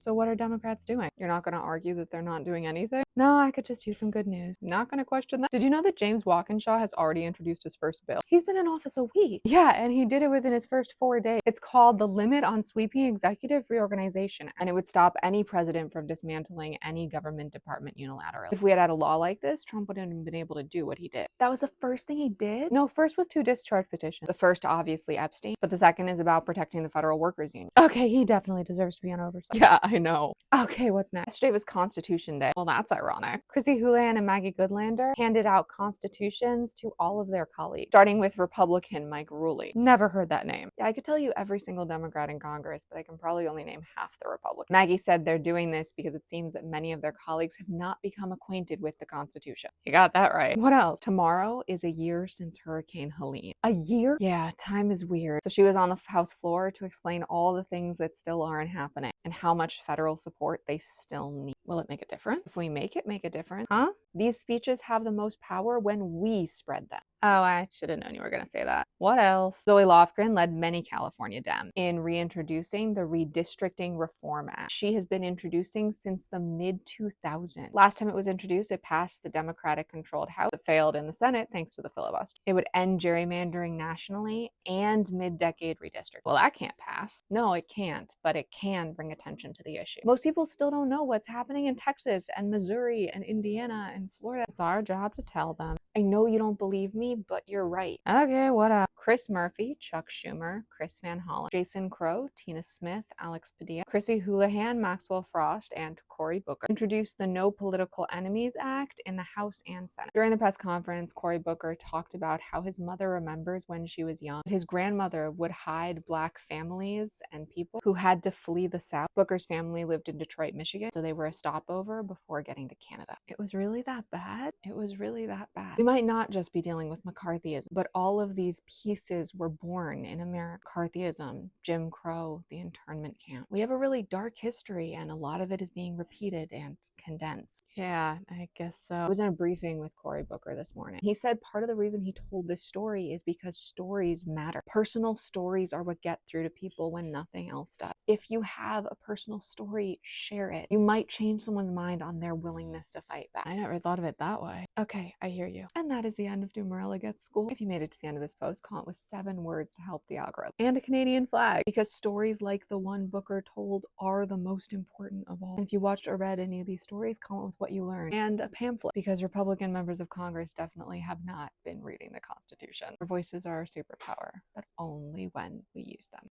So what are Democrats doing? You're not going to argue that they're not doing anything? No, I could just use some good news. Not going to question that. Did you know that James Walkinshaw has already introduced his first bill? He's been in office a week. Yeah, and he did it within his first 4 days. It's called the Limit on Sweeping Executive Reorganization, and it would stop any president from dismantling any government department unilaterally. If we had had a law like this, Trump wouldn't have been able to do what he did. That was the first thing he did? No, first was 2 discharge petitions. The first, obviously, Epstein, but the second is about protecting the Federal Workers Union. Okay, he definitely deserves to be on oversight. Yeah, I know. Okay, what's next? Yesterday was Constitution Day. Well, that's ironic. Chrissy Houlihan and Maggie Goodlander handed out constitutions to all of their colleagues, starting with Republican Mike Ruley. Never heard that name. Yeah, I could tell you every single Democrat in Congress, but I can probably only name half the Republicans. Maggie said they're doing this because it seems that many of their colleagues have not become acquainted with the Constitution. You got that right. What else? Tomorrow is a year since Hurricane Helene. A year? Yeah, time is weird. So she was on the House floor to explain all the things that still aren't happening and how much federal support they still need. Will it make a difference? If we make a difference. Huh? These speeches have the most power when we spread them. Oh, I should have known you were going to say that. What else? Zoe Lofgren led many California Dems in reintroducing the Redistricting Reform Act. She has been introducing since the mid-2000s. Last time it was introduced, it passed the Democratic-controlled House. It failed in the Senate thanks to the filibuster. It would end gerrymandering nationally and mid-decade redistricting. Well, that can't pass. No, it can't, but it can bring attention to the issue. Most people still don't know what's happening in Texas and Missouri and Indiana and Florida. It's our job to tell them. I know you don't believe me, but you're right. Okay, what up? Chris Murphy, Chuck Schumer, Chris Van Hollen, Jason Crow, Tina Smith, Alex Padilla, Chrissy Houlihan, Maxwell Frost, and Cory Booker introduced the No Political Enemies Act in the House and Senate. During the press conference, Cory Booker talked about how his mother remembers when she was young. His grandmother would hide Black families and people who had to flee the South. Booker's family lived in Detroit, Michigan, so they were a stopover before getting to Canada. It was really that bad? It was really that bad. We might not just be dealing with McCarthyism, but all of these pieces were born in America. McCarthyism, Jim Crow, the internment camp. We have a really dark history, and a lot of it is being repeated and condensed. Yeah, I guess so. I was in a briefing with Cory Booker this morning. He said part of the reason he told this story is because stories matter. Personal stories are what get through to people when nothing else does. If you have a personal story, share it. You might change someone's mind on their willingness to fight back. I never thought of it that way. Okay, I hear you. And that is the end of Do Morella Get School. If you made it to the end of this post, comment with 7 words to help the algorithm. And a Canadian flag, because stories like the one Booker told are the most important of all. And if you watched or read any of these stories, comment with what you learned. And a pamphlet, because Republican members of Congress definitely have not been reading the Constitution. Our voices are our superpower, but only when we use them.